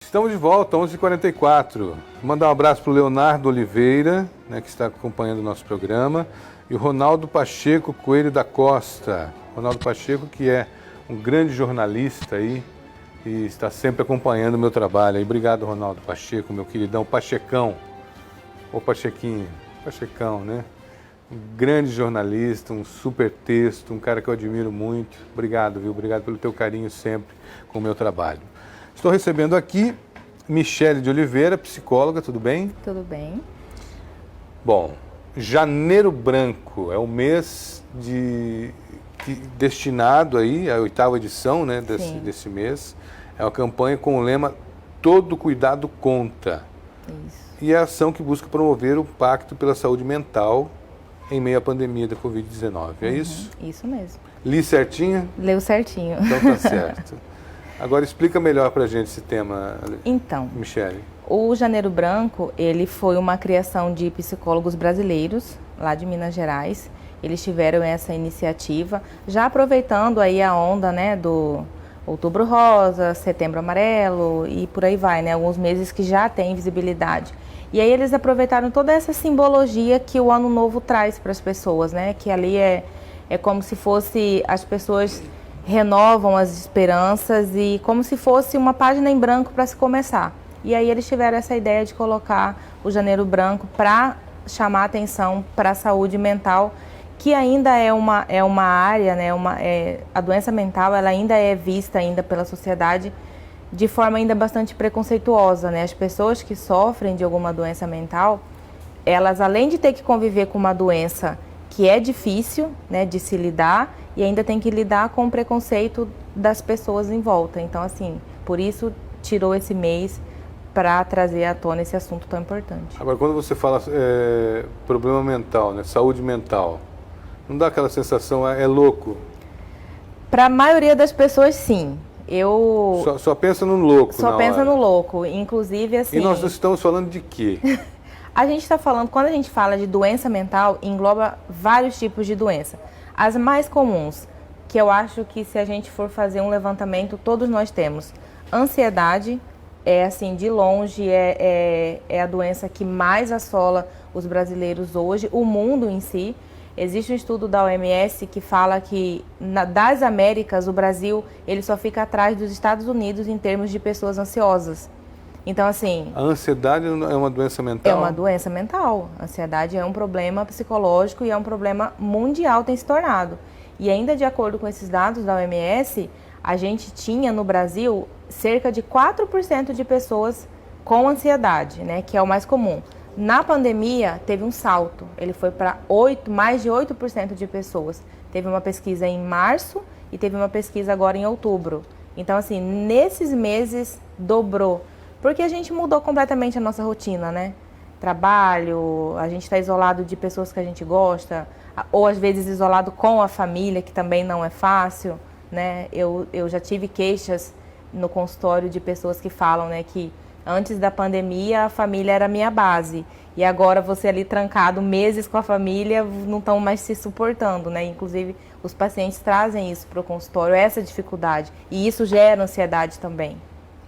Estamos de volta, 11h44. Mandar um abraço para o Leonardo Oliveira, né, que está acompanhando o nosso programa, e o Ronaldo Pacheco Coelho da Costa. Ronaldo Pacheco, que é um grande jornalista aí e está sempre acompanhando o meu trabalho. Aí, obrigado, Ronaldo Pacheco, meu queridão Pachecão. Ô Pachequinho, Pachecão, né? Um grande jornalista, um super texto, um cara que eu admiro muito. Obrigado, viu? Obrigado pelo teu carinho sempre com o meu trabalho. Estou recebendo aqui Michele de Oliveira, psicóloga, tudo bem? Tudo bem. Bom, Janeiro Branco é o mês destinado aí, à 8ª edição, né, desse mês. É uma campanha com o lema Todo Cuidado Conta. Isso. E é a ação que busca promover o pacto pela saúde mental em meio à pandemia da Covid-19. É isso? Isso mesmo. Li certinho? Leu certinho. Então tá certo. Agora explica melhor pra gente esse tema, Então, Michele. o Janeiro Branco, ele foi uma criação de psicólogos brasileiros, lá de Minas Gerais. Eles tiveram essa iniciativa, já aproveitando aí a onda, né, do Outubro Rosa, Setembro Amarelo e por aí vai, né, alguns meses que já tem visibilidade. E aí eles aproveitaram toda essa simbologia que o Ano Novo traz para as pessoas, né, que ali é como se fosse as pessoas renovam as esperanças e como se fosse uma página em branco para se começar. E aí eles tiveram essa ideia de colocar o Janeiro Branco para chamar atenção para a saúde mental, que ainda é uma área, né, a doença mental ela ainda é vista ainda pela sociedade de forma ainda bastante preconceituosa, né? As pessoas que sofrem de alguma doença mental, elas além de ter que conviver com uma doença que é difícil, né, de se lidar, e ainda tem que lidar com o preconceito das pessoas em volta. Então, assim, por isso tirou esse mês para trazer à tona esse assunto tão importante. Agora, quando você fala problema mental, né, saúde mental, não dá aquela sensação, é louco? Para a maioria das pessoas, sim. Só pensa no louco. Só pensa no louco, inclusive assim... E nós estamos falando de quê? A gente está falando, quando a gente fala de doença mental, engloba vários tipos de doença. As mais comuns, que eu acho que se a gente for fazer um levantamento, todos nós temos. Ansiedade, assim, de longe, é a doença que mais assola os brasileiros hoje, o mundo em si. Existe um estudo da OMS que fala que das Américas, o Brasil ele só fica atrás dos Estados Unidos em termos de pessoas ansiosas. Então, assim... A ansiedade é uma doença mental? É uma doença mental. A ansiedade é um problema psicológico e é um problema mundial, tem se tornado. E ainda de acordo com esses dados da OMS, a gente tinha no Brasil cerca de 4% de pessoas com ansiedade, né, que é o mais comum. Na pandemia, teve um salto. Ele foi para mais de 8% de pessoas. Teve uma pesquisa em março e teve uma pesquisa agora em outubro. Então, assim, nesses meses dobrou. Porque a gente mudou completamente a nossa rotina, né? Trabalho, a gente está isolado de pessoas que a gente gosta, ou às vezes isolado com a família, que também não é fácil, né? Eu já tive queixas no consultório de pessoas que falam, né, que antes da pandemia a família era a minha base e agora você ali trancado meses com a família não estão mais se suportando, né? Inclusive os pacientes trazem isso para o consultório, essa dificuldade, e isso gera ansiedade também.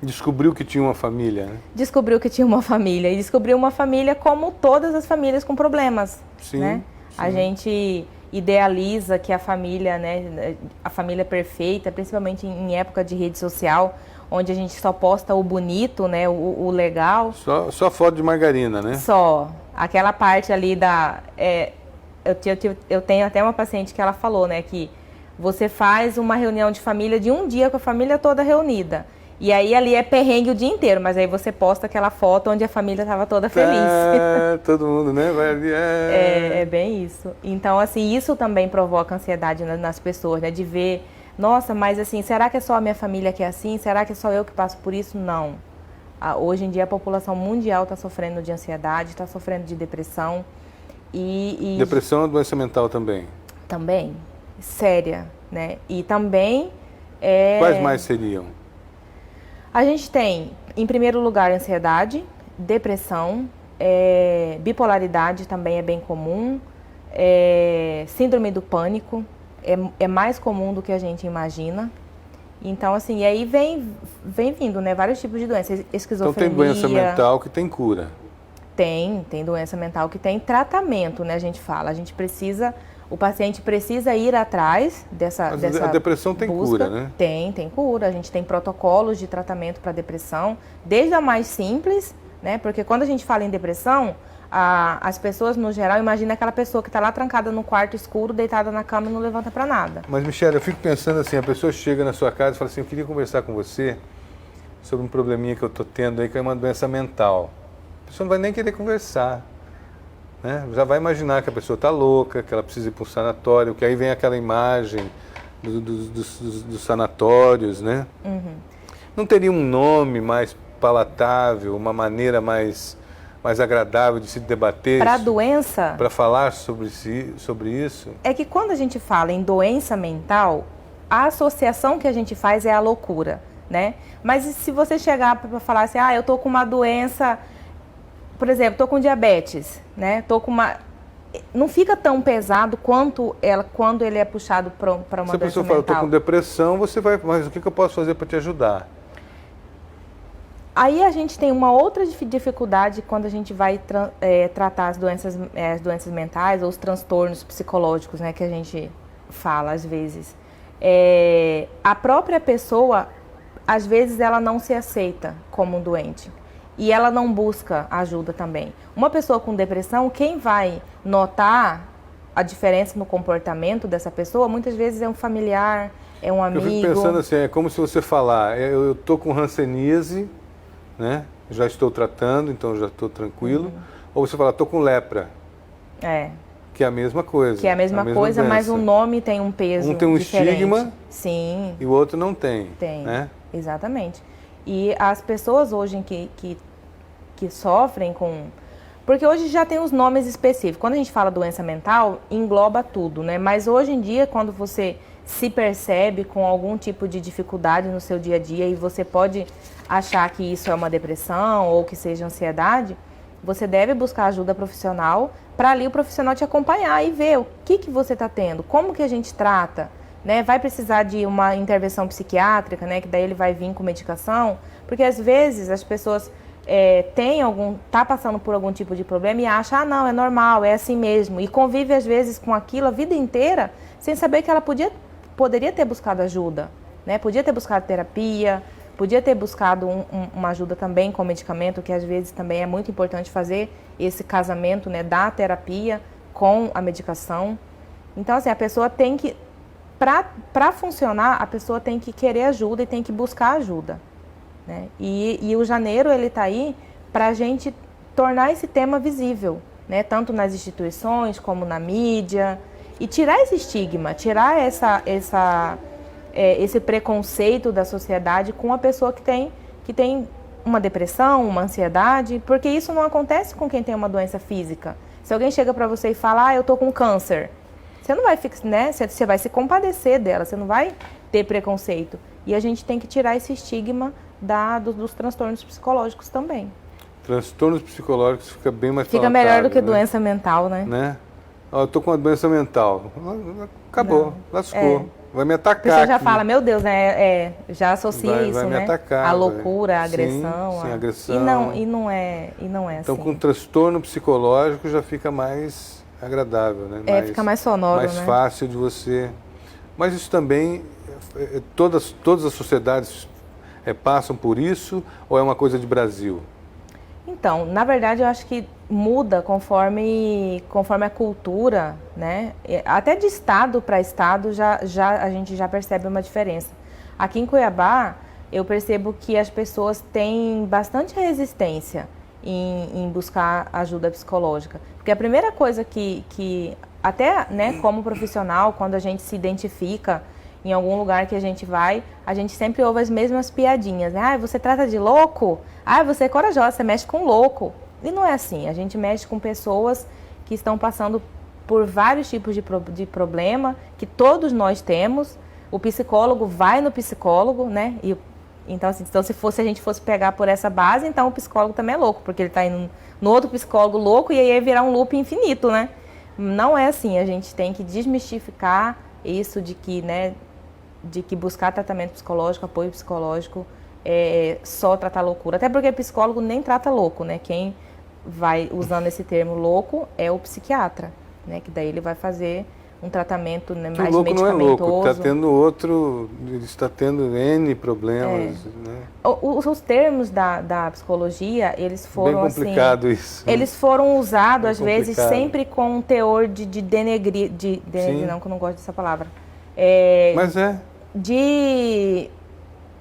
Descobriu que tinha uma família, né? Descobriu que tinha uma família. E descobriu uma família como todas as famílias com problemas. Sim, né? sim. A gente idealiza que a família, né, a família perfeita, principalmente em época de rede social, onde a gente só posta o bonito, né, o legal. Só foto de margarina, né? Só. Aquela parte ali da... eu tenho até uma paciente que ela falou, né, que você faz uma reunião de família de um dia com a família toda reunida. E aí ali é perrengue o dia inteiro, mas aí você posta aquela foto onde a família estava toda feliz. Todo mundo, né? Vai ali, É bem isso. Então, assim, isso também provoca ansiedade nas pessoas, né? De ver, nossa, mas assim, será que é só a minha família que é assim? Será que é só eu que passo por isso? Não. Hoje em dia a população mundial está sofrendo de ansiedade, está sofrendo de depressão. Depressão é doença mental também? Também. Séria, né? E também... Quais mais seriam? A gente tem, em primeiro lugar, ansiedade, depressão, bipolaridade também é bem comum, síndrome do pânico é mais comum do que a gente imagina. Então, assim, e aí vem vindo, né, vários tipos de doenças. Esquizofrenia. Então tem doença mental que tem cura. Tem doença mental que tem tratamento, né, a gente fala. O paciente precisa ir atrás dessa Mas a depressão tem busca. cura, né? Tem cura. A gente tem protocolos de tratamento para depressão, desde a mais simples, né, porque quando a gente fala em depressão, as pessoas, no geral, imaginam aquela pessoa que está lá trancada no quarto escuro, deitada na cama e não levanta para nada. Mas, Michele, eu fico pensando assim, a pessoa chega na sua casa e fala assim, eu queria conversar com você sobre um probleminha que eu estou tendo aí, que é uma doença mental. A pessoa não vai nem querer conversar, né? Já vai imaginar que a pessoa está louca, que ela precisa ir para um sanatório, que aí vem aquela imagem dos sanatórios, né? Uhum. Não teria um nome mais palatável, uma maneira mais agradável de se debater? Para a doença? Para falar sobre isso? É que quando a gente fala em doença mental, a associação que a gente faz é a loucura, né? Mas se você chegar para falar assim, eu tô com uma doença, por exemplo, tô com diabetes, né? Tô com uma... Não fica tão pesado quanto quando ele é puxado para uma doença mental. Se a pessoa fala, eu tô com depressão, você vai, mas o que eu posso fazer para te ajudar? Aí a gente tem uma outra dificuldade quando a gente vai tratar as doenças mentais ou os transtornos psicológicos, né, que a gente fala às vezes. A própria pessoa, às vezes, ela não se aceita como um doente e ela não busca ajuda também. Uma pessoa com depressão, quem vai notar a diferença no comportamento dessa pessoa, muitas vezes é um familiar, é um amigo. Eu fico pensando assim, é como se você falar, eu tô com hanseníase, né? Já estou tratando, então já estou tranquilo. Uhum. Ou você fala, estou com lepra. Que é a mesma coisa. Que é a mesma coisa, doença. Mas o nome tem um peso tem um diferente. Estigma. Sim. E o outro não tem. Tem, né? Exatamente. E as pessoas hoje que sofrem com... Porque hoje já tem os nomes específicos. Quando a gente fala doença mental, engloba tudo, né? Mas hoje em dia, quando você se percebe com algum tipo de dificuldade no seu dia a dia e você pode achar que isso é uma depressão ou que seja ansiedade, você deve buscar ajuda profissional para ali o profissional te acompanhar e ver o que você está tendo, como que a gente trata, né? Vai precisar de uma intervenção psiquiátrica, né? Que daí ele vai vir com medicação, porque às vezes as pessoas tá passando por algum tipo de problema e acha, não, é normal, é assim mesmo, e convive às vezes com aquilo a vida inteira sem saber que ela poderia ter buscado ajuda, né? Podia ter buscado terapia, podia ter buscado uma ajuda também com medicamento, que às vezes também é muito importante fazer esse casamento, né, da terapia com a medicação. Então, assim, a pessoa tem que, para funcionar, a pessoa tem que querer ajuda e tem que buscar ajuda, né? E o Janeiro, ele está aí para a gente tornar esse tema visível, né, tanto nas instituições como na mídia, e tirar esse estigma, tirar esse preconceito da sociedade com a pessoa que tem uma depressão, uma ansiedade, porque isso não acontece com quem tem uma doença física. Se alguém chega para você e fala, eu tô com câncer, você não vai, né? Você vai se compadecer dela, você não vai ter preconceito. E a gente tem que tirar esse estigma dos transtornos psicológicos também. Transtornos psicológicos fica bem mais Fica melhor do que doença mental, né? Eu tô com uma doença mental. Acabou, lascou. Vai me atacar. Você já fala, meu Deus, né? Já associa isso, vai me né? atacar, a loucura, a agressão. Sim, agressão. E não é então, assim. com transtorno psicológico já fica mais agradável, né? Fica mais sonoro, mais fácil de você... Mas isso também, todas as sociedades passam por isso, ou é uma coisa de Brasil? Então, na verdade, eu acho que muda conforme a cultura, né? Até de estado para estado a gente já percebe uma diferença. Aqui em Cuiabá, eu percebo que as pessoas têm bastante resistência em buscar ajuda psicológica. Porque a primeira coisa que até, né, como profissional, quando a gente se identifica em algum lugar que a gente vai, a gente sempre ouve as mesmas piadinhas, né? Você trata de louco? Você é corajosa, você mexe com louco. E não é assim, a gente mexe com pessoas que estão passando por vários tipos de problema, que todos nós temos. O psicólogo vai no psicólogo, né? Então, se a gente fosse pegar por essa base, então o psicólogo também é louco, porque ele está indo no outro psicólogo louco e aí ia virar um loop infinito, né? Não é assim, a gente tem que desmistificar isso de que, né, de que buscar tratamento psicológico, apoio psicológico, é só tratar loucura. Até porque psicólogo nem trata louco, né? Quem vai usando esse termo louco é o psiquiatra, né? Que daí ele vai fazer um tratamento, né, mais louco não é medicamentoso. louco, está tendo outro, ele está tendo N problemas, né? Os termos da psicologia, eles foram bem complicado assim, isso, né? Eles foram usados bem às vezes sempre com um teor de denegrir, não, que eu não gosto dessa palavra. Mas de,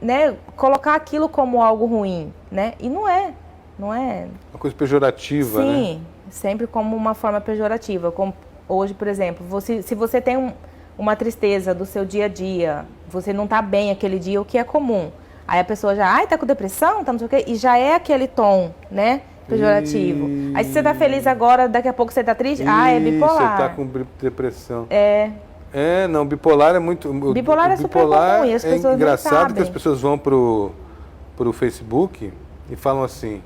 né, colocar aquilo como algo ruim, né? E não é. Uma coisa pejorativa, né? Sim, sempre como uma forma pejorativa. Como hoje, por exemplo, se você tem uma tristeza do seu dia a dia, você não está bem aquele dia, o que é comum. Aí a pessoa já, tá com depressão, tá não sei o quê, e já é aquele tom, né, pejorativo. Aí se você tá feliz agora, daqui a pouco você tá triste, é bipolar. Você tá com depressão. Não, bipolar é muito... Bipolar é super comum e as pessoas é engraçado nem sabem. que as pessoas vão pro Facebook e falam assim,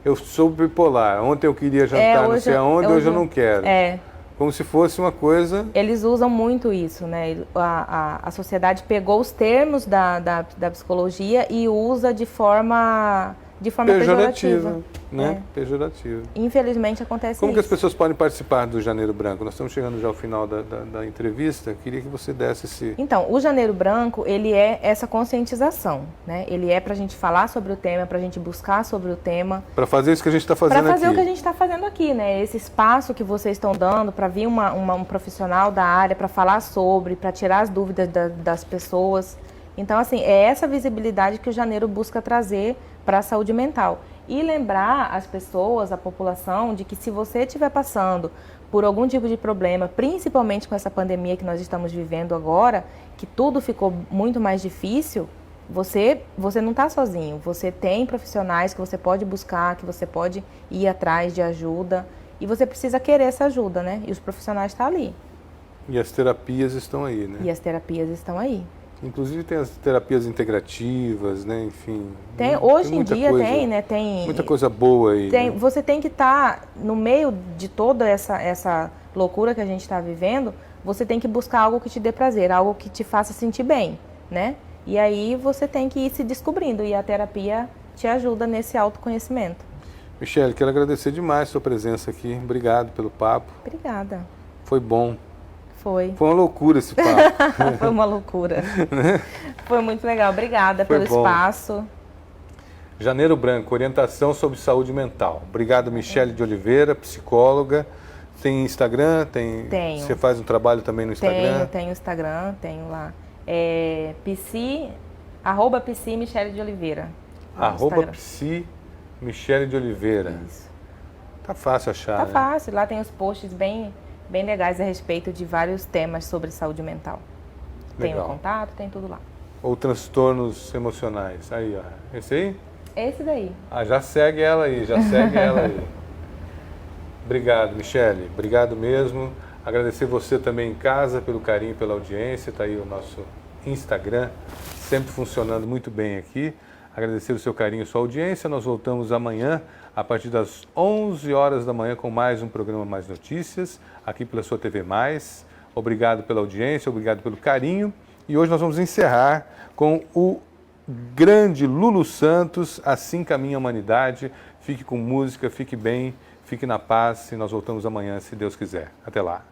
eu sou bipolar, ontem eu queria jantar não sei aonde, hoje eu não quero. Como se fosse uma coisa... Eles usam muito isso, né? A sociedade pegou os termos da psicologia e usa de forma pejorativa. Né? Pejorativa. Infelizmente acontece Como isso. que as pessoas podem participar do Janeiro Branco? Nós estamos chegando já ao final da entrevista. Queria que você desse esse... Então, o Janeiro Branco, ele é essa conscientização, né? Ele é para a gente falar sobre o tema, para a gente buscar sobre o tema. Para fazer isso que a gente está fazendo aqui. Para fazer o que a gente está fazendo aqui, né? Esse espaço que vocês estão dando para vir um profissional da área para falar sobre, para tirar as dúvidas das pessoas. Então, assim, é essa visibilidade que o Janeiro busca trazer para a saúde mental. E lembrar as pessoas, a população, de que se você estiver passando por algum tipo de problema, principalmente com essa pandemia que nós estamos vivendo agora, que tudo ficou muito mais difícil, você não está sozinho. Você tem profissionais que você pode buscar, que você pode ir atrás de ajuda. E você precisa querer essa ajuda, né? E os profissionais estão ali. E as terapias estão aí, né? E as terapias estão aí. Inclusive tem as terapias integrativas, né? Enfim. Hoje em dia tem, né? Tem muita coisa boa aí. Né? Você tem que estar no meio de toda essa loucura que a gente está vivendo. Você tem que buscar algo que te dê prazer, algo que te faça sentir bem, né? E aí você tem que ir se descobrindo e a terapia te ajuda nesse autoconhecimento. Michele, quero agradecer demais a sua presença aqui. Obrigado pelo papo. Obrigada. Foi bom. Foi uma loucura esse papo. Foi uma loucura. Foi muito legal. Obrigada pelo espaço. Janeiro Branco, orientação sobre saúde mental. Obrigado, Michele de Oliveira, psicóloga. Tem Instagram? Tenho. Você faz um trabalho também no Instagram? Tenho Instagram, tenho lá. @psi Michele de Oliveira. @psi Michele de Oliveira. Isso. Tá fácil achar, Tá né? fácil. Lá tem os posts bem legais a respeito de vários temas sobre saúde mental. Legal. Tem o contato, tem tudo lá. Ou transtornos emocionais. Aí, ó. Esse aí? Esse daí. Já segue ela aí, segue ela aí. Obrigado, Michele. Obrigado mesmo. Agradecer você também em casa pelo carinho, pela audiência. Está aí o nosso Instagram, sempre funcionando muito bem aqui. Agradecer o seu carinho e sua audiência. Nós voltamos amanhã, a partir das 11 horas da manhã, com mais um programa Mais Notícias, aqui pela sua TV Mais. Obrigado pela audiência, obrigado pelo carinho. E hoje nós vamos encerrar com o grande Lulu Santos, Assim Caminha a Humanidade. Fique com música, fique bem, fique na paz e nós voltamos amanhã, se Deus quiser. Até lá.